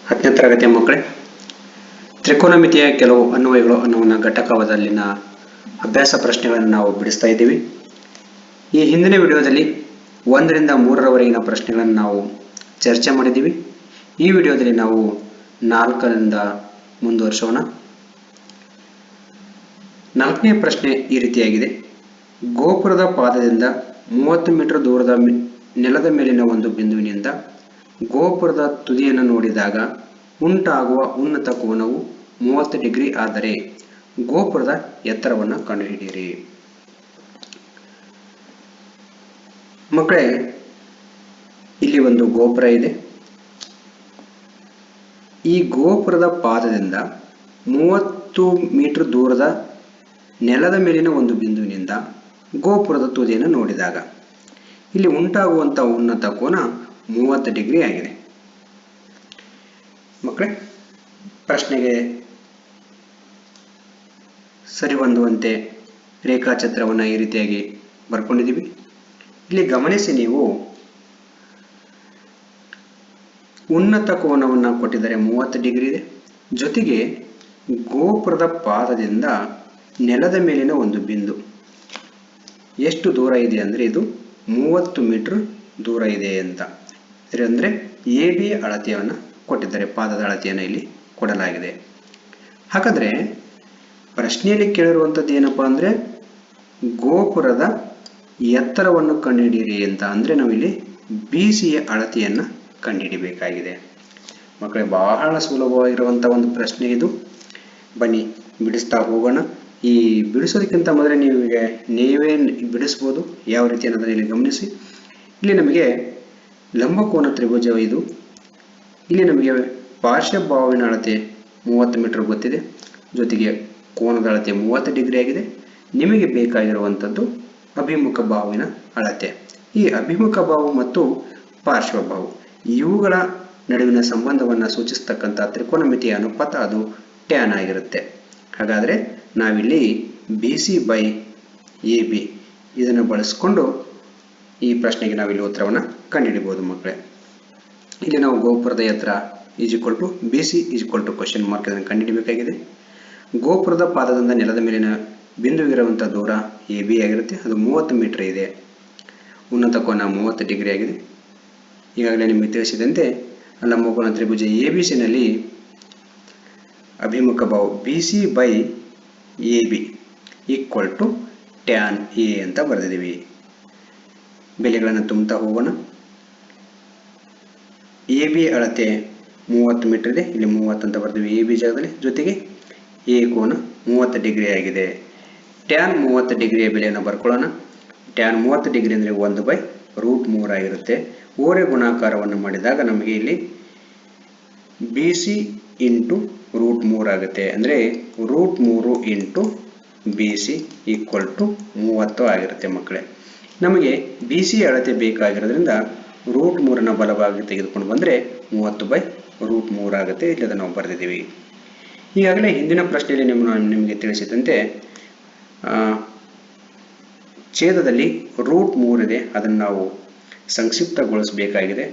10ನೇ ತರಗತಿಯ ಮಕ್ಕಳೇ, ತ್ರಿಕೋನಮಿತಿಯ ಕೆಲವು ಅನ್ವಯಗಳು ಅನ್ನುವ ಘಟಕದಲ್ಲಿನ ಅಭ್ಯಾಸ ಪ್ರಶ್ನೆಗಳನ್ನು ನಾವು ಬಿಡಿಸ್ತಾ ಇದ್ದೀವಿ. ಈ ಹಿಂದಿನ ವಿಡಿಯೋದಲ್ಲಿ 1 ರಿಂದ 3ರವರೆಗಿನ ಪ್ರಶ್ನೆಗಳನ್ನು ನಾವು ಚರ್ಚೆ ಮಾಡಿದ್ದೀವಿ. ಈ ವಿಡಿಯೋದಲ್ಲಿ ನಾವು 4ರಿಂದ ಮುಂದುವರಿಸೋಣ. 4ನೇ ಪ್ರಶ್ನೆ ಈ ರೀತಿಯಾಗಿದೆ: ಗೋಪುರದ ಪಾದದಿಂದ 30 ಮೀಟರ್ ದೂರದ ನೆಲದ ಮೇಲಿನ ಒಂದು ಬಿಂದುವಿನಿಂದ ಗೋಪುರದ ತುದಿಯನ್ನು ನೋಡಿದಾಗ ಉಂಟಾಗುವ ಉನ್ನತ ಕೋನವು 30 ಡಿಗ್ರಿ ಆದರೆ ಗೋಪುರದ ಎತ್ತರವನ್ನು ಕಂಡುಹಿಡಿಯಿರಿ. ಮಕ್ಕಳೇ, ಇಲ್ಲಿ ಒಂದು ಗೋಪುರ ಇದೆ. ಈ ಗೋಪುರದ ಪಾದದಿಂದ 30 ಮೀಟರ್ ದೂರದ ನೆಲದ ಮೇಲಿನ ಒಂದು ಬಿಂದುವಿನಿಂದ ಗೋಪುರದ ತುದಿಯನ್ನು ನೋಡಿದಾಗ ಇಲ್ಲಿ ಉಂಟಾಗುವಂತಹ ಉನ್ನತ ಕೋನ 30 ಡಿಗ್ರಿ ಆಗಿದೆ. ಮಕ್ಕಳೇ, ಪ್ರಶ್ನೆಗೆ ಸರಿಹೊಂದುವಂತೆ ರೇಖಾಚಿತ್ರವನ್ನು ಈ ರೀತಿಯಾಗಿ ಬರ್ಕೊಂಡಿದ್ದೀವಿ. ಇಲ್ಲಿ ಗಮನಿಸಿ, ನೀವು ಉನ್ನತ ಕೋನವನ್ನು ಕೊಟ್ಟಿದ್ದಾರೆ 30 ಡಿಗ್ರಿ ಇದೆ. ಜೊತೆಗೆ ಗೋಪುರದ ಪಾದದಿಂದ ನೆಲದ ಮೇಲಿನ ಒಂದು ಬಿಂದು ಎಷ್ಟು ದೂರ ಇದೆ ಅಂದರೆ ಇದು 30 ಮೀಟರ್ ದೂರ ಇದೆ ಅಂತ. ಅಂದರೆ AB ಅಳತೆಯನ್ನು ಕೊಟ್ಟಿದ್ದಾರೆ, ಪಾದದ ಅಳತೆಯನ್ನು ಇಲ್ಲಿ ಕೊಡಲಾಗಿದೆ. ಹಾಗಾದರೆ ಪ್ರಶ್ನೆಯಲ್ಲಿ ಕೇಳಿರುವಂಥದ್ದು ಏನಪ್ಪಾ ಅಂದರೆ ಗೋಪುರದ ಎತ್ತರವನ್ನು ಕಂಡುಹಿಡಿಯಿರಿ ಅಂತ. ಅಂದರೆ ನಾವಿಲ್ಲಿ BCಯ ಅಳತೆಯನ್ನು ಕಂಡುಹಿಡಿಯಬೇಕಾಗಿದೆ. ಮಕ್ಕಳೇ, ಬಹಳ ಸುಲಭವಾಗಿರುವಂಥ ಒಂದು ಪ್ರಶ್ನೆ ಇದು. ಬನ್ನಿ ಬಿಡಿಸ್ತಾ ಹೋಗೋಣ. ಈ ಬಿಡಿಸೋದಕ್ಕಿಂತ ಮೊದಲೇ ನೀವೇ ಬಿಡಿಸ್ಬೋದು. ಯಾವ ರೀತಿ ಅನ್ನೋದನ್ನು ಇಲ್ಲಿ ಗಮನಿಸಿ. ಇಲ್ಲಿ ನಮಗೆ ಲಂಬಕೋನ ತ್ರಿಭುಜ ಇದು. ಇಲ್ಲಿ ನಮಗೆ ಪಾರ್ಶ್ವಬಾಹುವಿನ ಅಳತೆ 30 ಮೀಟರ್ ಗೊತ್ತಿದೆ. ಜೊತೆಗೆ ಕೋನದ ಅಳತೆ 30 ಡಿಗ್ರಿ ಆಗಿದೆ. ನಿಮಗೆ ಬೇಕಾಗಿರುವಂಥದ್ದು ಅಭಿಮುಖ ಬಾಹುವಿನ ಅಳತೆ. ಈ ಅಭಿಮುಖ ಬಾಹು ಮತ್ತು ಪಾರ್ಶ್ವಬಾಹು ಇವುಗಳ ನಡುವಿನ ಸಂಬಂಧವನ್ನು ಸೂಚಿಸ್ತಕ್ಕಂಥ ತ್ರಿಕೋನಮಿತಿಯ ಅನುಪಾತ ಅದು ಟ್ಯಾನ್ ಆಗಿರುತ್ತೆ. ಹಾಗಾದರೆ ನಾವಿಲ್ಲಿ BC/AB ಇದನ್ನು ಬಳಸಿಕೊಂಡು ಈ ಪ್ರಶ್ನೆಗೆ ನಾವಿಲ್ಲಿ ಉತ್ತರವನ್ನು ಕಂಡುಹಿಡಿಯಬಹುದು. ಮಕ್ಕಳೇ, ಇಲ್ಲಿ ನಾವು ಗೋಪುರದ ಎತ್ತರ BC ಕ್ವಶನ್ ಮಾರ್ಕ್ ಇದನ್ನು ಕಂಡುಹಿಡಿಯಬೇಕಾಗಿದೆ. ಗೋಪುರದ ಪಾದದಿಂದ ನೆಲದ ಮೇಲಿನ ಬಿಂದುವಿರುವಂಥ ದೂರ AB ಆಗಿರುತ್ತೆ. ಅದು 30 ಮೀಟರ್ ಇದೆ. ಉನ್ನತ ಕೋನ 30 ಡಿಗ್ರಿ ಆಗಿದೆ. ಈಗಾಗಲೇ ನಿಮಗೆ ತಿಳಿಸಿದಂತೆ ಲಂಬಕೋನ ತ್ರಿಭುಜ ABCನಲ್ಲಿ ಅಭಿಮುಖ ಬಾಹು BC/AB tan A ಅಂತ ಬರೆದಿದ್ದೀವಿ. ಬೆಲೆಗಳನ್ನು ತುಂಬುತ್ತಾ ಹೋಗೋಣ. AB ಅಳತೆ 30 ಮೀಟರ್ ಇದೆ. ಇಲ್ಲಿ 30 ಅಂತ ಬರ್ತೀವಿ AB ಜಾಗದಲ್ಲಿ. ಜೊತೆಗೆ A ಕೋನ 30 ಡಿಗ್ರಿ ಆಗಿದೆ. ಟ್ಯಾನ್ 30 ಡಿಗ್ರಿಯ ಬೆಲೆಯನ್ನು ಬರ್ಕೊಳ್ಳೋಣ. ಟ್ಯಾನ್ 30 ಡಿಗ್ರಿ ಅಂದರೆ 1/√3 ಆಗಿರುತ್ತೆ. ಓರೆ ಗುಣಾಕಾರವನ್ನು ಮಾಡಿದಾಗ ನಮಗೆ ಇಲ್ಲಿ BC × √3 ಆಗುತ್ತೆ. ಅಂದರೆ √3 × BC = 30 ಆಗಿರುತ್ತೆ. ಮಕ್ಕಳೇ, ನಮಗೆ BC ಅಳತೆ ಬೇಕಾಗಿರೋದ್ರಿಂದ √3ನ ಬಲಭಾಗ ತೆಗೆದುಕೊಂಡು ಬಂದರೆ 30/√3 ಆಗುತ್ತೆ. ಇಲ್ಲಿ ಅದನ್ನು ನಾವು ಬರೆದಿದ್ದೀವಿ. ಈಗಾಗಲೇ ಹಿಂದಿನ ಪ್ರಶ್ನೆಯಲ್ಲಿ ನಿಮಗೆ ತಿಳಿಸಿದಂತೆ ಛೇದದಲ್ಲಿ √3 ಇದೆ. ಅದನ್ನು ನಾವು ಸಂಕ್ಷಿಪ್ತಗೊಳಿಸಬೇಕಾಗಿದೆ.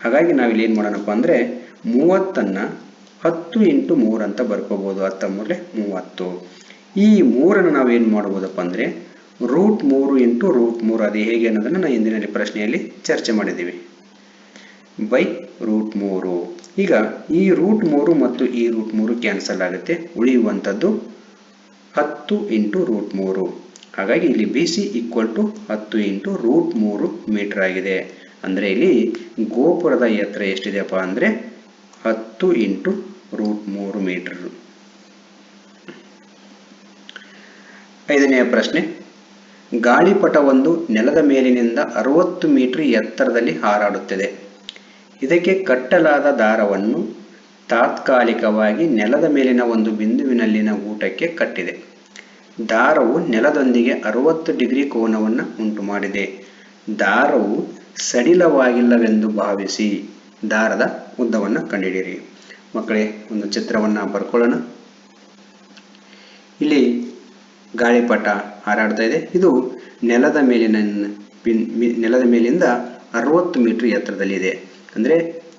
ಹಾಗಾಗಿ ನಾವಿಲ್ಲಿ ಏನು ಮಾಡೋಣಪ್ಪ ಅಂದರೆ 30ಅನ್ನು 10 × 3 ಅಂತ ಬರ್ಕೋಬಹುದು. 10 3 30. ಈ 3ಅನ್ನು ನಾವು ಏನು ಮಾಡ್ಬೋದಪ್ಪ ಅಂದರೆ √3 × √3 ಅದು ಹೇಗೆ ಅನ್ನೋದನ್ನು ನಾವು ಹಿಂದಿನ ಪ್ರಶ್ನೆಯಲ್ಲಿ ಚರ್ಚೆ ಮಾಡಿದ್ದೀವಿ. /√3. ಈಗ ಈ √3 ಮತ್ತು ಈ √3 ಕ್ಯಾನ್ಸಲ್ ಆಗುತ್ತೆ. ಉಳಿಯುವಂಥದ್ದು 10 × √3. ಹಾಗಾಗಿ ಇಲ್ಲಿ BC = 10 × √3 ಮೀಟರ್ ಆಗಿದೆ. ಅಂದರೆ ಇಲ್ಲಿ ಗೋಪುರದ ಎತ್ತರ ಎಷ್ಟಿದೆಯಪ್ಪ ಅಂದರೆ 10 × √3 ಮೀಟರ್. 5ನೆಯ ಪ್ರಶ್ನೆ: ಗಾಳಿಪಟವೊಂದು ನೆಲದ ಮೇಲಿನಿಂದ 60 ಮೀಟರ್ ಎತ್ತರದಲ್ಲಿ ಹಾರಾಡುತ್ತದೆ. ಇದಕ್ಕೆ ಕಟ್ಟಲಾದ ದಾರವನ್ನು ತಾತ್ಕಾಲಿಕವಾಗಿ ನೆಲದ ಮೇಲಿನ ಒಂದು ಬಿಂದುವಿನಲ್ಲಿನ ಗೂಟಕ್ಕೆ ಕಟ್ಟಿದೆ. ದಾರವು ನೆಲದೊಂದಿಗೆ 60 ಡಿಗ್ರಿ ಕೋನವನ್ನು ಉಂಟು ಮಾಡಿದೆ. ದಾರವು ಸಡಿಲವಾಗಿಲ್ಲವೆಂದು ಭಾವಿಸಿ ದಾರದ ಉದ್ದವನ್ನು ಕಂಡುಹಿಡಿಯಿರಿ. ಮಕ್ಕಳೇ, ಒಂದು ಚಿತ್ರವನ್ನು ಬರ್ಕೊಳ್ಳೋಣ. ಇಲ್ಲಿ ಗಾಳಿಪಟ ಹಾರಾಡ್ತಾ ಇದೆ. ಇದು ನೆಲದ ಮೇಲಿಂದ 60 ಮೀಟರ್ ಎತ್ತರದಲ್ಲಿದೆ. ಅಂದರೆ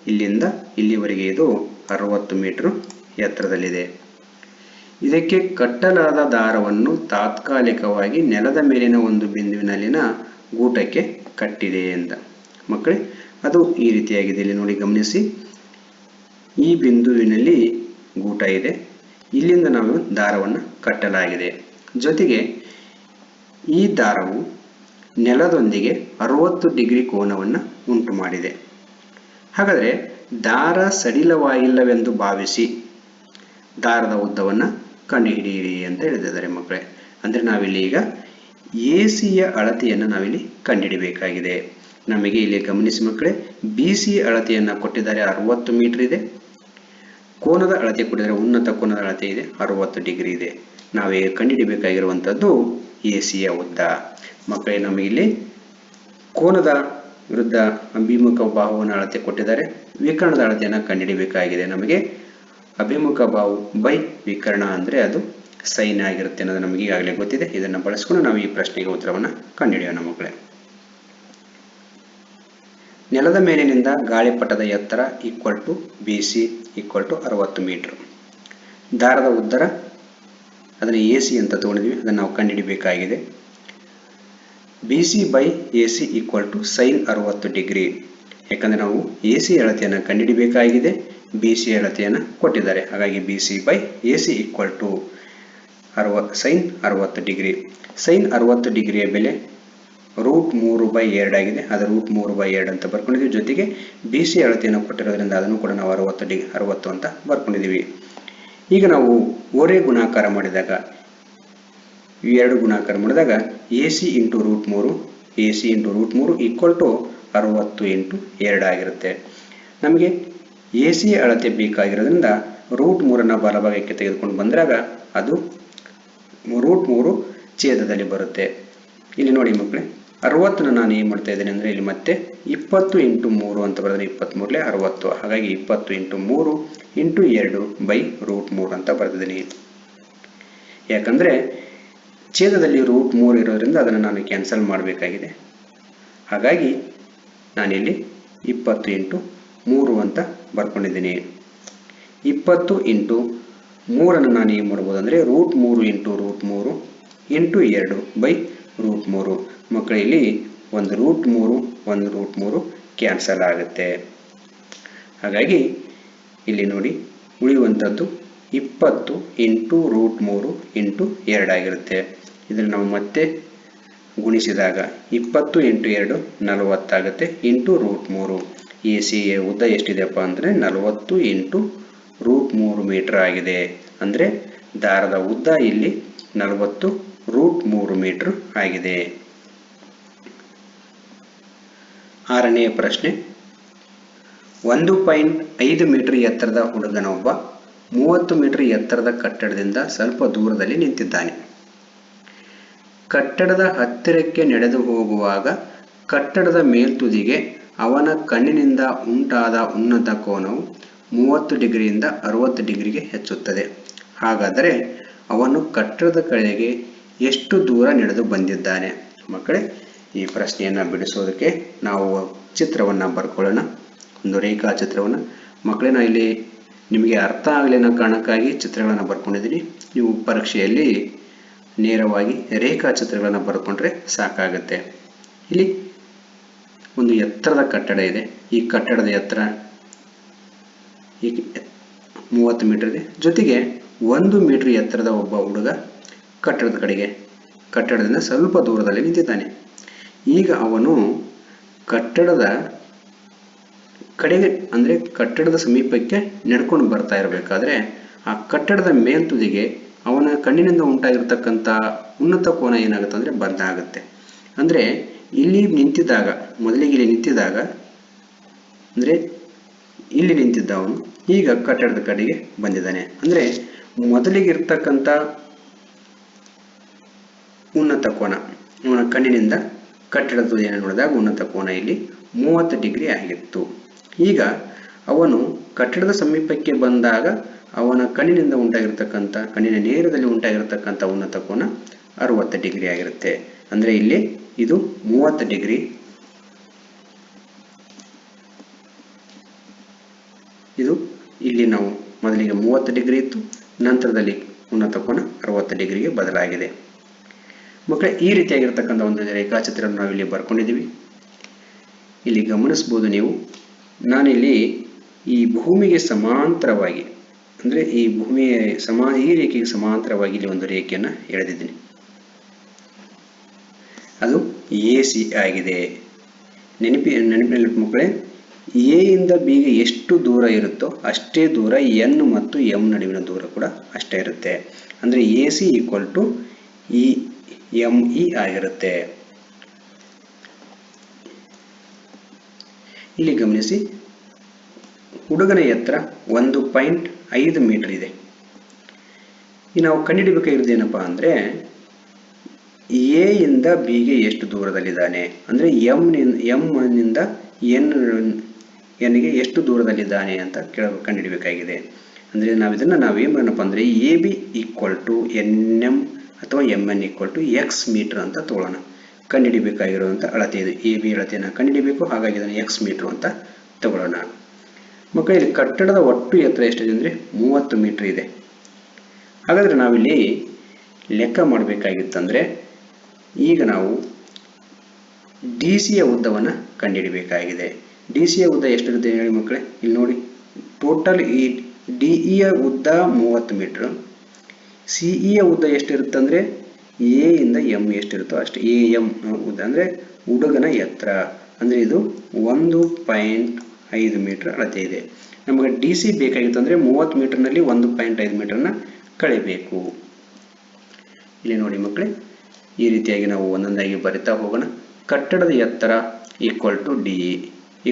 ಇಲ್ಲಿಂದ ಇಲ್ಲಿವರೆಗೆ ಇದು 60 ಮೀಟರ್ ಎತ್ತರದಲ್ಲಿದೆ. ಇದಕ್ಕೆ ಕಟ್ಟಲಾದ ದಾರವನ್ನು ತಾತ್ಕಾಲಿಕವಾಗಿ ನೆಲದ ಮೇಲಿನ ಒಂದು ಬಿಂದುವಿನಲ್ಲಿನ ಗೂಟಕ್ಕೆ ಕಟ್ಟಿದೆ ಅಂತ. ಮಕ್ಕಳೇ, ಅದು ಈ ರೀತಿಯಾಗಿದೆ. ಇಲ್ಲಿ ನೋಡಿ, ಗಮನಿಸಿ. ಈ ಬಿಂದುವಿನಲ್ಲಿ ಗೂಟ ಇದೆ, ಇಲ್ಲಿಂದ ನಾವು ದಾರವನ್ನು ಕಟ್ಟಲಾಗಿದೆ. ಜೊತೆಗೆ ಈ ದಾರವು ನೆಲದೊಂದಿಗೆ 60 ಡಿಗ್ರಿ ಕೋನವನ್ನು ಉಂಟು ಮಾಡಿದೆ. ಹಾಗಾದರೆ ದಾರ ಸಡಿಲವಾಗಿಲ್ಲವೆಂದು ಭಾವಿಸಿ ದಾರದ ಉದ್ದವನ್ನು ಕಂಡುಹಿಡಿಯಿರಿ ಅಂತ ಹೇಳಿದ್ದಾರೆ ಮಕ್ಕಳೇ. ಅಂದರೆ ನಾವಿಲ್ಲಿ ಈಗ ಎಸಿಯ ಅಳತೆಯನ್ನು ನಾವಿಲ್ಲಿ ಕಂಡುಹಿಡಿಯಬೇಕಾಗಿದೆ. ನಮಗೆ ಇಲ್ಲಿ ಗಮನಿಸಿ ಮಕ್ಕಳೇ, ಬಿಸಿ ಅಳತೆಯನ್ನು ಕೊಟ್ಟಿದ್ದಾರೆ, 60 ಮೀಟರ್ ಇದೆ. ಕೋನದ ಅಳತೆ ಕೊಟ್ಟಿದ್ದಾರೆ, ಉನ್ನತ ಕೋನದ ಅಳತೆ ಇದೆ, 60 ಡಿಗ್ರಿ ಇದೆ. ನಾವೇ ಕಂಡುಹಿಡಿಯಬೇಕಾಗಿರುವಂಥದ್ದು ಎಸಿಯ ಉದ್ದ. ಮಕ್ಕಳೇ, ನಮಗೆ ಇಲ್ಲಿ ಕೋನದ ವಿರುದ್ಧ ಅಭಿಮುಖ ಬಾಹುವನ್ನು ಅಳತೆ ಕೊಟ್ಟಿದ್ದಾರೆ, ವಿಕರ್ಣದ ಅಳತೆಯನ್ನು ಕಂಡುಹಿಡಿಯಬೇಕಾಗಿದೆ. ನಮಗೆ ಅಭಿಮುಖ ಬಾಹು ಬೈ ವಿಕರ್ಣ ಅಂದರೆ ಅದು ಸೈನ್ ಆಗಿರುತ್ತೆ ಅನ್ನೋದು ನಮಗೆ ಈಗಾಗಲೇ ಗೊತ್ತಿದೆ. ಇದನ್ನು ಬಳಸಿಕೊಂಡು ನಾವು ಈ ಪ್ರಶ್ನೆಗೆ ಉತ್ತರವನ್ನು ಕಂಡುಹಿಡಿಯೋಣ ಮಕ್ಕಳೇ. ನೆಲದ ಮೇಲಿನಿಂದ ಗಾಳಿಪಟದ ಎತ್ತರ BC 60 ಮೀಟರ್. ದಾರದ ಉತ್ತರ ಅದನ್ನು AC ಅಂತ ತಗೊಂಡಿದ್ವಿ, ಅದನ್ನು ನಾವು ಕಂಡುಹಿಡಿಯಬೇಕಾಗಿದೆ. BC by AC sine 60 degree. ಯಾಕಂದರೆ ನಾವು AC ಅಳತೆಯನ್ನು ಕಂಡುಹಿಡಿಯಬೇಕಾಗಿದೆ, BC ಅಳತೆಯನ್ನು ಕೊಟ್ಟಿದ್ದಾರೆ. ಹಾಗಾಗಿ BC by AC sine 60 degree. Sine 60 ಡಿಗ್ರಿಯ ಬೆಲೆ √3/2 ಆಗಿದೆ. ಅದು √3/2 ಅಂತ ಬರ್ಕೊಂಡಿದ್ದೀವಿ. ಜೊತೆಗೆ BC ಅಳತೆಯನ್ನು ಕೊಟ್ಟಿರೋದ್ರಿಂದ ಅದನ್ನು ಕೂಡ ನಾವು 60 ಅಂತ ಬರ್ಕೊಂಡಿದ್ದೀವಿ. ಈಗ ನಾವು ಓರೆ ಗುಣಾಕಾರ ಮಾಡಿದಾಗ, ಇವೆರಡು ಗುಣಾಕಾರ ಮಾಡಿದಾಗ AC ಇಂಟು √3 60 ಇಂಟು 2 ಆಗಿರುತ್ತೆ. ನಮಗೆ AC ಅಳತೆ ಬೇಕಾಗಿರೋದ್ರಿಂದ √3 ಬಲಭಾಗಕ್ಕೆ ತೆಗೆದುಕೊಂಡು ಬಂದಾಗ ಅದು √3 ಛೇದದಲ್ಲಿ ಬರುತ್ತೆ. ಇಲ್ಲಿ ನೋಡಿ ಮಕ್ಕಳೇ, 60 ನಾನು ಏನು ಮಾಡ್ತಾ ಇದ್ದೇನೆ ಅಂದರೆ ಇಲ್ಲಿ ಮತ್ತೆ 20 ಇಂಟು 3 ಅಂತ ಬರೆದ್ರೆ 23 60. ಹಾಗಾಗಿ 20 ಇಂಟು 3 ಇಂಟು 2 ಬೈ √3 ಅಂತ ಬರೆದಿದ್ದೀನಿ. ಯಾಕಂದರೆ ಛೇದದಲ್ಲಿ √3 ಇರೋದ್ರಿಂದ ಅದನ್ನು ನಾನು ಕ್ಯಾನ್ಸಲ್ ಮಾಡಬೇಕಾಗಿದೆ. ಹಾಗಾಗಿ ನಾನಿಲ್ಲಿ 20 ಇಂಟು 3 ಅಂತ ಬರ್ಕೊಂಡಿದ್ದೀನಿ. 20 ಇಂಟು 3 ನಾನು ಏನು ಮಾಡ್ಬೋದು ಅಂದರೆ √3 ಇಂಟು √3 ಇಂಟು 2 ಬೈ √3. ಮಕ್ಕಳಲ್ಲಿ ಒಂದು √3 ಕ್ಯಾನ್ಸಲ್ ಆಗುತ್ತೆ. ಹಾಗಾಗಿ ಇಲ್ಲಿ ನೋಡಿ, ಉಳಿಯುವಂಥದ್ದು 20 ಇಂಟು √3 ಇಂಟು 2 ಆಗಿರುತ್ತೆ. ಇದನ್ನು ನಾವು ಮತ್ತೆ ಗುಣಿಸಿದಾಗ 20 ಇಂಟು 2 40 ಆಗುತ್ತೆ, ಇಂಟು √3. ACಯ ಉದ್ದ ಎಷ್ಟಿದೆಯಪ್ಪ ಅಂದರೆ 40 ಇಂಟು √3 ಮೀಟರ್ ಆಗಿದೆ. ಅಂದರೆ ದಾರದ ಉದ್ದ ಇಲ್ಲಿ 40 √3 ಮೀಟರ್ ಆಗಿದೆ. 6ನೇ ಪ್ರಶ್ನೆ. 1.5 ಮೀಟರ್ ಎತ್ತರದ ಹುಡುಗನೊಬ್ಬ 30 ಮೀಟರ್ ಎತ್ತರದ ಕಟ್ಟಡದಿಂದ ಸ್ವಲ್ಪ ದೂರದಲ್ಲಿ ನಿಂತಿದ್ದಾನೆ. ಕಟ್ಟಡದ ಹತ್ತಿರಕ್ಕೆ ನಡೆದು ಹೋಗುವಾಗ ಕಟ್ಟಡದ ಮೇಲ್ತುದಿಗೆ ಅವನ ಕಣ್ಣಿನಿಂದ ಉಂಟಾದ ಉನ್ನತ ಕೋನವು 30 ಡಿಗ್ರಿಯಿಂದ 60 ಡಿಗ್ರಿಗೆ ಹೆಚ್ಚುತ್ತದೆ. ಹಾಗಾದರೆ ಅವನು ಕಟ್ಟಡದ ಕಡೆಗೆ ಎಷ್ಟು ದೂರ ನಡೆದು ಬಂದಿದ್ದಾನೆ? ಮಕ್ಕಳೇ, ಈ ಪ್ರಶ್ನೆಯನ್ನು ಬಿಡಿಸೋದಕ್ಕೆ ನಾವು ಚಿತ್ರವನ್ನು ಬರ್ಕೊಳ್ಳೋಣ, ಒಂದು ರೇಖಾಚಿತ್ರವನ್ನು. ಮಕ್ಕಳೇ, ನಾನು ಇಲ್ಲಿ ನಿಮಗೆ ಅರ್ಥ ಆಗಲಿ ಅನ್ನೋ ಕಾರಣಕ್ಕಾಗಿ ಚಿತ್ರಗಳನ್ನು ಬರ್ಕೊಂಡಿದ್ದೀನಿ. ನೀವು ಪರೀಕ್ಷೆಯಲ್ಲಿ ನೇರವಾಗಿ ರೇಖಾಚಿತ್ರಗಳನ್ನು ಬರ್ಕೊಂಡ್ರೆ ಸಾಕಾಗುತ್ತೆ. ಇಲ್ಲಿ ಒಂದು ಎತ್ತರದ ಕಟ್ಟಡ ಇದೆ. ಈ ಕಟ್ಟಡದ ಎತ್ತರ 30 ಮೀಟರ್ ಇದೆ. ಜೊತೆಗೆ 1 ಮೀಟರ್ ಎತ್ತರದ ಒಬ್ಬ ಹುಡುಗ ಕಟ್ಟಡದಿಂದ ಸ್ವಲ್ಪ ದೂರದಲ್ಲಿ ನಿಂತಿದ್ದಾನೆ. ಈಗ ಅವನು ಕಟ್ಟಡದ ಕಡೆಗೆ ಅಂದರೆ ಕಟ್ಟಡದ ಸಮೀಪಕ್ಕೆ ನಡ್ಕೊಂಡು ಬರ್ತಾ ಇರಬೇಕಾದ್ರೆ ಆ ಕಟ್ಟಡದ ಮೇಲ್ತುದಿಗೆ ಅವನ ಕಣ್ಣಿನಿಂದ ಉಂಟಾಗಿರ್ತಕ್ಕಂಥ ಉನ್ನತ ಕೋನ ಏನಾಗುತ್ತೆ ಅಂದರೆ ಬದಲಾಗುತ್ತೆ. ಅಂದರೆ ಇಲ್ಲಿ ನಿಂತಿದ್ದಾಗ, ಮೊದಲಿಗೆ ಇಲ್ಲಿ ನಿಂತಿದ್ದಾಗ ಅಂದರೆ ಇಲ್ಲಿ ನಿಂತಿದ್ದ ಅವನು ಈಗ ಕಟ್ಟಡದ ಕಡೆಗೆ ಬಂದಿದ್ದಾನೆ. ಅಂದರೆ ಮೊದಲಿಗೆ ಇರ್ತಕ್ಕಂಥ ಉನ್ನತ ಕೋನ ಅವನ ಕಣ್ಣಿನಿಂದ ಕಟ್ಟಡದ ತುದಿಯನ್ನು ನೋಡಿದಾಗ ಉನ್ನತ ಕೋನ ಇಲ್ಲಿ 30 ಡಿಗ್ರಿ ಆಗಿತ್ತು. ಈಗ ಅವನು ಕಟ್ಟಡದ ಸಮೀಪಕ್ಕೆ ಬಂದಾಗ ಅವನ ಕಣ್ಣಿನಿಂದ ಉಂಟಾಗಿರ್ತಕ್ಕಂಥ, ಕಣ್ಣಿನ ನೇರದಲ್ಲಿ ಉಂಟಾಗಿರ್ತಕ್ಕಂಥ ಉನ್ನತ ಕೋನ 60 ಡಿಗ್ರಿ ಆಗಿರುತ್ತೆ. ಅಂದರೆ ಇಲ್ಲಿ ಇದು 30 ಡಿಗ್ರಿ, ಇದು ಇಲ್ಲಿ ನಾವು ಮೊದಲಿಗೆ 30 ಡಿಗ್ರಿ ಇತ್ತು, ನಂತರದಲ್ಲಿ ಉನ್ನತ ಕೋನ 60 ಡಿಗ್ರಿಗೆ ಬದಲಾಗಿದೆ. ಮಕ್ಕಳೇ, ಈ ರೀತಿಯಾಗಿರ್ತಕ್ಕಂಥ ಒಂದು ರೇಖಾಚಿತ್ರವನ್ನು ನಾವಿಲ್ಲಿ ಬರ್ಕೊಂಡಿದ್ದೀವಿ. ಇಲ್ಲಿ ಗಮನಿಸ್ಬೋದು ನೀವು, ನಾನಿಲ್ಲಿ ಈ ಭೂಮಿಗೆ ಸಮಾಂತರವಾಗಿ ಅಂದರೆ ಈ ಭೂಮಿಯ ಈ ರೇಖೆಗೆ ಸಮಾಂತರವಾಗಿ ಇಲ್ಲಿ ಒಂದು ರೇಖೆಯನ್ನು ಎಳೆದಿದ್ದೀನಿ. ಅದು AC ಆಗಿದೆ. ನೆನಪಿನಲ್ಲಿ ಮಕ್ಕಳೇ, ಎ ಇಂದ ಬಿಗೆ ಎಷ್ಟು ದೂರ ಇರುತ್ತೋ ಅಷ್ಟೇ ದೂರ N ಮತ್ತು M ನಡುವಿನ ದೂರ ಕೂಡ ಅಷ್ಟೇ ಇರುತ್ತೆ. ಅಂದರೆ AC = EME ಆಗಿರುತ್ತೆ. ಇಲ್ಲಿ ಗಮನಿಸಿ, ಹುಡುಗನ ಎತ್ತರ 1.5 ಮೀಟರ್ ಇದೆ. ಈ ನಾವು ಕಂಡುಹಿಡಿಯಬೇಕಾಗಿರೋದು ಏನಪ್ಪಾ ಅಂದರೆ ಎ ಇಂದ ಬಿಗೆ ಎಷ್ಟು ದೂರದಲ್ಲಿದ್ದಾನೆ, ಅಂದರೆ ಎಂ ನಿಂದ ಎನ್ಗೆ ಎಷ್ಟು ದೂರದಲ್ಲಿದ್ದಾನೆ ಅಂತ ಕಂಡುಹಿಡಬೇಕಾಗಿದೆ. ಅಂದರೆ ನಾವೇನು ಮಾಡೋಣಪ್ಪ ಅಂದರೆ AB = NM ಅಥವಾ MN = X ಮೀಟರ್ ಅಂತ ತಗೊಳ್ಳೋಣ. ಕಂಡುಹಿಡಿಯಬೇಕಾಗಿರುವಂಥ ಅಳತೆ ಇದು. AB ಅಳತೆಯನ್ನು ಕಂಡುಹಿಡಿಯಬೇಕು, ಹಾಗಾಗಿ ಇದನ್ನು X ಮೀಟರ್ ಅಂತ ತಗೊಳ್ಳೋಣ. ಮಕ್ಕಳೇ, ಇಲ್ಲಿ ಕಟ್ಟಡದ ಒಟ್ಟು ಎತ್ತರ ಎಷ್ಟಿದೆ ಅಂದರೆ 30 ಮೀಟರ್ ಇದೆ. ಹಾಗಾದರೆ ನಾವಿಲ್ಲಿ ಲೆಕ್ಕ ಮಾಡಬೇಕಾಗಿತ್ತಂದರೆ ಈಗ ನಾವು DCಯ ಉದ್ದವನ್ನು ಕಂಡುಹಿಡಬೇಕಾಗಿದೆ. DCಯ ಉದ್ದ ಎಷ್ಟಿರುತ್ತೆ ಹೇಳಿ ಮಕ್ಕಳೇ? ಇಲ್ಲಿ ನೋಡಿ, ಟೋಟಲ್ ಈ DEಯ ಉದ್ದ 30 ಮೀಟರ್, CEಯ ಉದ್ದ ಎಷ್ಟಿರುತ್ತೆ ಅಂದರೆ A ಇಂದ M ಎಷ್ಟಿರುತ್ತೋ ಅಷ್ಟೇ. AM ಉದ್ದ ಅಂದರೆ ಹುಡುಗನ ಎತ್ತರ, ಅಂದರೆ ಇದು 1.5 ಮೀಟರ್ ಅಳತೆ ಇದೆ. ನಮಗೆ DC ಬೇಕಾಗಿತ್ತು ಅಂದರೆ 30 ಮೀಟರ್ನಲ್ಲಿ 1.5 ಮೀಟರ್ನ ಕಳೆಯಬೇಕು. ಇಲ್ಲಿ ನೋಡಿ ಮಕ್ಕಳೇ, ಈ ರೀತಿಯಾಗಿ ನಾವು ಒಂದೊಂದಾಗಿ ಬರಿತಾ ಹೋಗೋಣ. ಕಟ್ಟಡದ ಎತ್ತರ DE =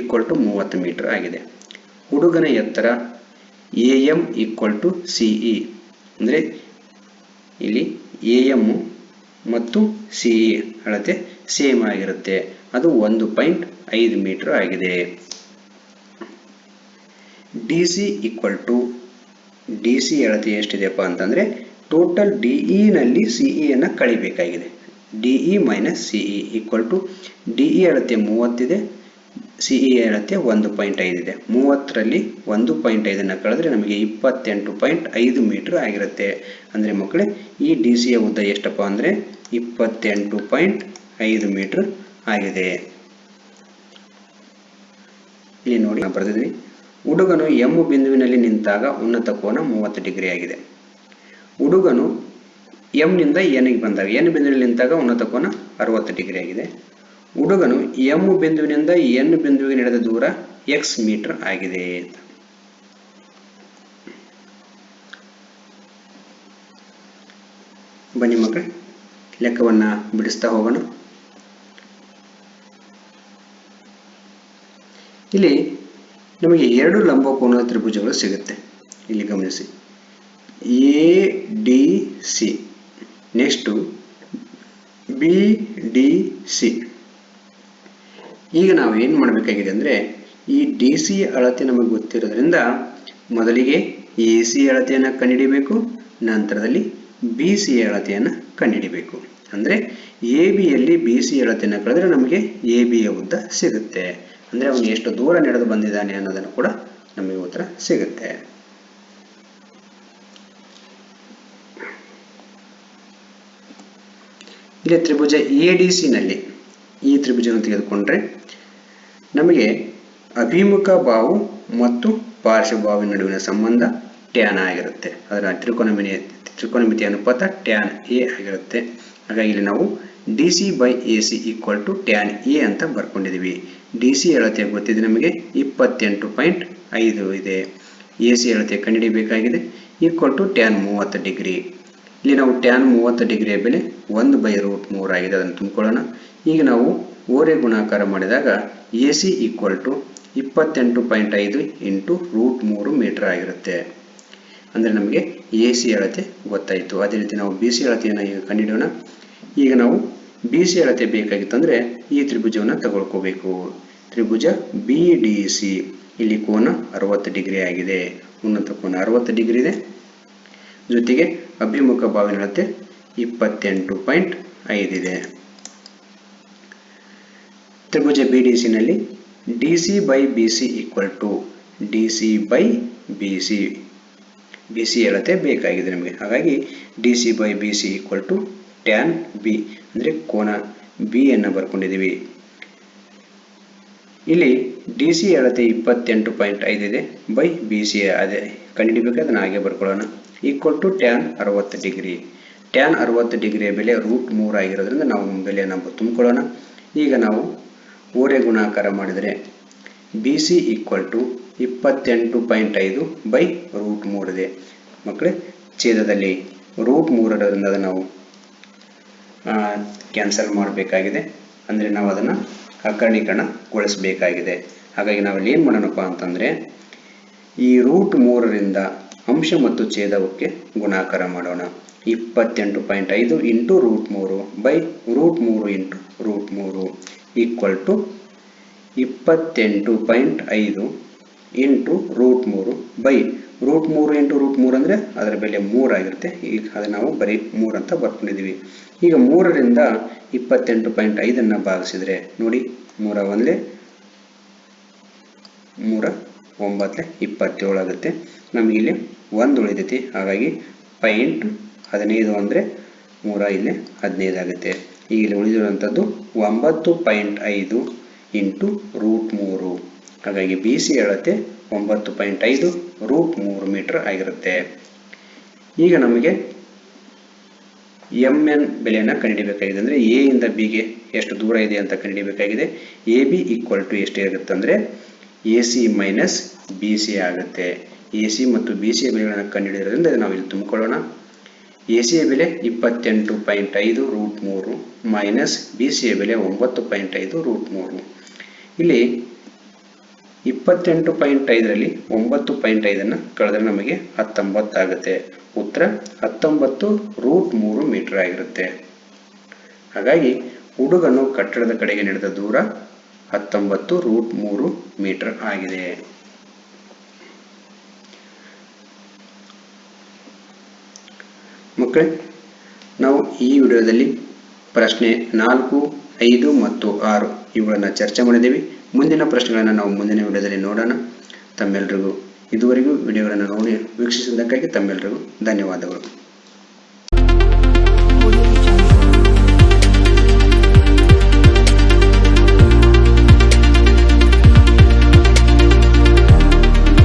30 ಮೀಟರ್ ಆಗಿದೆ. ಹುಡುಗನ ಎತ್ತರ AM = CE, ಅಂದರೆ ಇಲ್ಲಿ AM ಮತ್ತು CE ಅಳತೆ ಸೇಮ್ ಆಗಿರುತ್ತೆ, ಅದು 1.5 ಮೀಟರ್ ಆಗಿದೆ. DC ಅಳತೆ ಎಷ್ಟಿದೆಯಪ್ಪ ಅಂತಂದರೆ ಟೋಟಲ್ DE ನಲ್ಲಿ CEಯನ್ನು ಕಳಿಬೇಕಾಗಿದೆ. DE - CE = DE ಅಳತೆ 30 ಇದೆ, CE ಅಳತೆ 1.5 ಇದೆ. 30ರಲ್ಲಿ 1.5 ಕಳೆದ್ರೆ ನಮಗೆ 28.5 ಮೀಟರ್ ಆಗಿರುತ್ತೆ. ಅಂದರೆ ಮಕ್ಕಳೇ, ಈ DCಯ ಉದ್ದ ಎಷ್ಟಪ್ಪ ಅಂದರೆ 28.5 ಮೀಟರ್ ಆಗಿದೆ. ಇಲ್ಲಿ ನೋಡಿ, ನಾನು ಬರೆದಿದ್ದೀನಿ. ಹುಡುಗನು M ಬಿಂದುವಿನಲ್ಲಿ ನಿಂತಾಗ ಉನ್ನತ ಕೋನ 30 ಡಿಗ್ರಿ ಆಗಿದೆ. ಹುಡುಗನು M ನಿಂದ N ಗೆ ಬಂದಾಗ N ಬಿಂದುವಿನಲ್ಲಿ ನಿಂತಾಗ ಉನ್ನತ ಕೋನ 60 ಡಿಗ್ರಿ ಆಗಿದೆ. ಹುಡುಗನು M ಬಿಂದುವಿನಿಂದ N ಬಿಂದುವಿಗೆ ನಡೆದ ದೂರ X ಮೀಟರ್ ಆಗಿದೆ ಅಂತ. ಬನ್ನಿ ಮಕ್ಕಳೇ, ಲೆಕ್ಕವನ್ನ ಬಿಡಿಸ್ತಾ ಹೋಗೋಣ. ಇಲ್ಲಿ ನಮಗೆ 2 ಲಂಬಕೋನದ ತ್ರಿಭುಜಗಳು ಸಿಗುತ್ತೆ. ಇಲ್ಲಿ ಗಮನಿಸಿ, ADC, ನೆಕ್ಸ್ಟ್ BDC. ಈಗ ನಾವು ಏನು ಮಾಡಬೇಕಾಗಿದೆ ಅಂದರೆ ಈ DC ಅಳತೆ ನಮಗೆ ಗೊತ್ತಿರೋದ್ರಿಂದ ಮೊದಲಿಗೆ AC ಅಳತೆಯನ್ನು ಕಂಡುಹಿಡಿಯಬೇಕು, ನಂತರದಲ್ಲಿ BC ಅಳತೆಯನ್ನು ಕಂಡುಹಿಡಿಯಬೇಕು. ಅಂದರೆ ABಯಲ್ಲಿ BC ಅಳತೆಯನ್ನು ಕಳೆದ್ರೆ ನಮಗೆ ABಯ ಉದ್ದ ಸಿಗುತ್ತೆ. ಅಂದರೆ ಅವನು ಎಷ್ಟು ದೂರ ನಡೆದು ಬಂದಿದ್ದಾನೆ ಅನ್ನೋದನ್ನು ಕೂಡ ನಮಗೆ ಉತ್ತರ ಸಿಗುತ್ತೆ. ಇಲ್ಲಿ ತ್ರಿಭುಜ ADC ನಲ್ಲಿ ಈ ತ್ರಿಭುಜವನ್ನು ತೆಗೆದುಕೊಂಡ್ರೆ ನಮಗೆ ಅಭಿಮುಖ ಬಾಹು ಮತ್ತು ಪಾರ್ಶ್ವಬಾಹುವಿನ ನಡುವಿನ ಸಂಬಂಧ ಟ್ಯಾನ್ ಆಗಿರುತ್ತೆ. ಅದರ ತ್ರಿಕೋನಮಿತಿ ಅನುಪಾತ ಟ್ಯಾನ್ A ಆಗಿರುತ್ತೆ. ಹಾಗಾಗಿ ಇಲ್ಲಿ ನಾವು DC/AC = ಟ್ಯಾನ್ A ಅಂತ ಬರ್ಕೊಂಡಿದ್ದೀವಿ. DC ಅಳತೆ ಗೊತ್ತಿದೆ ನಮಗೆ 28.5 ಇದೆ. AC ಅಳತೆ ಕಂಡುಹಿಡಿಯಬೇಕಾಗಿದೆ ಟ್ಯಾನ್ 30 ಡಿಗ್ರಿ. ಇಲ್ಲಿ ನಾವು ಟ್ಯಾನ್ 30 ಡಿಗ್ರಿಯ ಬೆಲೆ 1/√3 ಆಗಿದೆ, ಅದನ್ನು ತುಂಬಿಕೊಳ್ಳೋಣ. ಈಗ ನಾವು ಓರೆ ಗುಣಾಕಾರ ಮಾಡಿದಾಗ AC = 28.5 × √3 ಮೀಟರ್ ಆಗಿರುತ್ತೆ. ಅಂದರೆ ನಮಗೆ AC ಅಳತೆ ಗೊತ್ತಾಯಿತು. ಅದೇ ರೀತಿ ನಾವು BC ಅಳತೆಯನ್ನು ಈಗ ಕಂಡುಹಿಡಿಯೋಣ. ಈಗ ನಾವು BC ಅಳತೆ ಬೇಕಾಗಿತ್ತಂದರೆ ಈ ತ್ರಿಭುಜವನ್ನು ತಗೊಳ್ಕೋಬೇಕು. ತ್ರಿಭುಜ BDC, ಇಲ್ಲಿ ಕೋನ 60 ಡಿಗ್ರಿ ಆಗಿದೆ, ಉನ್ನತ ಕೋನ 60 ಡಿಗ್ರಿ ಇದೆ, ಜೊತೆಗೆ ಅಭಿಮುಖ ಬಾಹುವಿನ ಅಳತೆ 28.5 ಇದೆ. ತ್ರಿಭುಜ BDC ನಲ್ಲಿ DC/BC = DC/BC. ಬಿ ಸಿ ಅಳತೆ ಬೇಕಾಗಿದೆ ನಮಗೆ. ಹಾಗಾಗಿ D C by B C equal to tan B ಅಂದರೆ ಕೋನ ಬಿ ಅನ್ನು ಬರ್ಕೊಂಡಿದ್ದೀವಿ. ಇಲ್ಲಿ ಡಿ ಸಿ ಅಳತೆ 28.5 ಇದೆ ಬೈ ಬಿ ಸಿ ಅದೇ ಕಂಡುಹಿಡಿಬೇಕಾದ್ರೆ ಅದನ್ನು ಹಾಗೆ ಬರ್ಕೊಳ್ಳೋಣ. Equal to tan 60 degree. Tan 60 ಡಿಗ್ರಿಯ ಬೆಲೆ √3 ಆಗಿರೋದ್ರಿಂದ ನಾವು ಬೆಲೆಯನ್ನು ತುಂಬಿಕೊಳ್ಳೋಣ. ಈಗ ನಾವು ಓರೆ ಗುಣಾಕಾರ ಮಾಡಿದರೆ B C equal to 28.5 by √3 ಇದೆ. ಮಕ್ಕಳೇ, ಛೇದದಲ್ಲಿ √3ರಿಂದ ನಾವು ಕ್ಯಾನ್ಸಲ್ ಮಾಡಬೇಕಾಗಿದೆ, ಅಂದರೆ ನಾವು ಅದನ್ನು ಅಕರ್ಣೀಕರಣಗೊಳಿಸಬೇಕಾಗಿದೆ. ಹಾಗಾಗಿ ನಾವಲ್ಲಿ ಏನು ಮಾಡೋಣಪ್ಪ ಅಂತಂದರೆ ಈ √3ರಿಂದ ಅಂಶ ಮತ್ತು ಛೇದಕ್ಕೆ ಗುಣಾಕಾರ ಮಾಡೋಣ. 28.5 into √3 by √3 into √3 equal to 28.5 into √3 by √3 into √3 ಅಂದರೆ ಅದರ ಬೆಲೆ 3 ಆಗಿರುತ್ತೆ. ಈಗ ಅದನ್ನು ನಾವು ಬರೀ 3 ಅಂತ ಬರ್ಕೊಂಡಿದ್ದೀವಿ. ಈಗ 3ರಿಂದ 28.5 ಭಾಗಿಸಿದರೆ ನೋಡಿ, 3 1 3 9 27 ಆಗುತ್ತೆ. ನಮಗಿಲ್ಲಿ 1 ಉಳಿದೈತಿ. ಹಾಗಾಗಿ 0.15 ಅಂದರೆ 3 ಇಲ್ಲಿ 15 ಆಗುತ್ತೆ. ಈಗ ಇಲ್ಲಿ ಉಳಿದಿರುವಂಥದ್ದು 9.5 ಇಂಟು √3. ಹಾಗಾಗಿ ಬಿ ಸಿ ಅಳತೆ 9.5 √3 ಮೀಟರ್ ಆಗಿರುತ್ತೆ. ಈಗ ನಮಗೆ ಎಮ್ ಎನ್ ಬೆಲೆಯನ್ನು ಕಂಡುಹಿಡಿಯಬೇಕಾಗಿದೆ. ಅಂದರೆ ಎ ಇಂದ ಬಿಗೆ ಎಷ್ಟು ದೂರ ಇದೆ ಅಂತ ಕಂಡುಹಿಡಿಯಬೇಕಾಗಿದೆ. ಎ ಬಿ ಈಕ್ವಲ್ ಟು ಎಷ್ಟು ಆಗುತ್ತೆ ಅಂದರೆ A C minus B C ಆಗುತ್ತೆ. ಎ ಸಿ ಮತ್ತು ಬಿ ಸಿಯ ಬೆಲೆಗಳನ್ನು ಕಂಡುಹಿಡಿಯೋದ್ರಿಂದ ನಾವು ಇಲ್ಲಿ ತುಂಬಿಕೊಳ್ಳೋಣ. ಎ ಸಿಯ ಬೆಲೆ 28.5 √3 ಮೈನಸ್ ಬಿ ಸಿಯ ಬೆಲೆ 9.5 √3. ಇಲ್ಲಿ 28.5ರಲ್ಲಿ 9.5 ಕಳೆದ್ರೆ ನಮಗೆ 19 ಆಗುತ್ತೆ. ಉತ್ತರ 19 √3 ಮೀಟರ್ ಆಗಿರುತ್ತೆ. ಹಾಗಾಗಿ ಹುಡುಗನು ಕಟ್ಟಡದ ಕಡೆಗೆ ನಡೆದ ದೂರ 19 √3 ಮೀಟರ್ ಆಗಿದೆ. ಮಕ್ಕಳೇ, ನಾವು ಈ ವಿಡಿಯೋದಲ್ಲಿ ಪ್ರಶ್ನೆ 4, 5 ಮತ್ತು 6 ಇವುಗಳನ್ನು ಚರ್ಚೆ ಮಾಡಿದ್ದೀವಿ. ಮುಂದಿನ ಪ್ರಶ್ನೆಗಳನ್ನು ನಾವು ಮುಂದಿನ ವಿಡಿಯೋದಲ್ಲಿ ನೋಡೋಣ. ತಮ್ಮೆಲ್ಲರಿಗೂ ಇದುವರೆಗೂ ವಿಡಿಯೋಗಳನ್ನು ನೋಡಿ ವೀಕ್ಷಿಸಿದ್ದಕ್ಕಾಗಿ ತಮ್ಮೆಲ್ಲರಿಗೂ ಧನ್ಯವಾದಗಳು.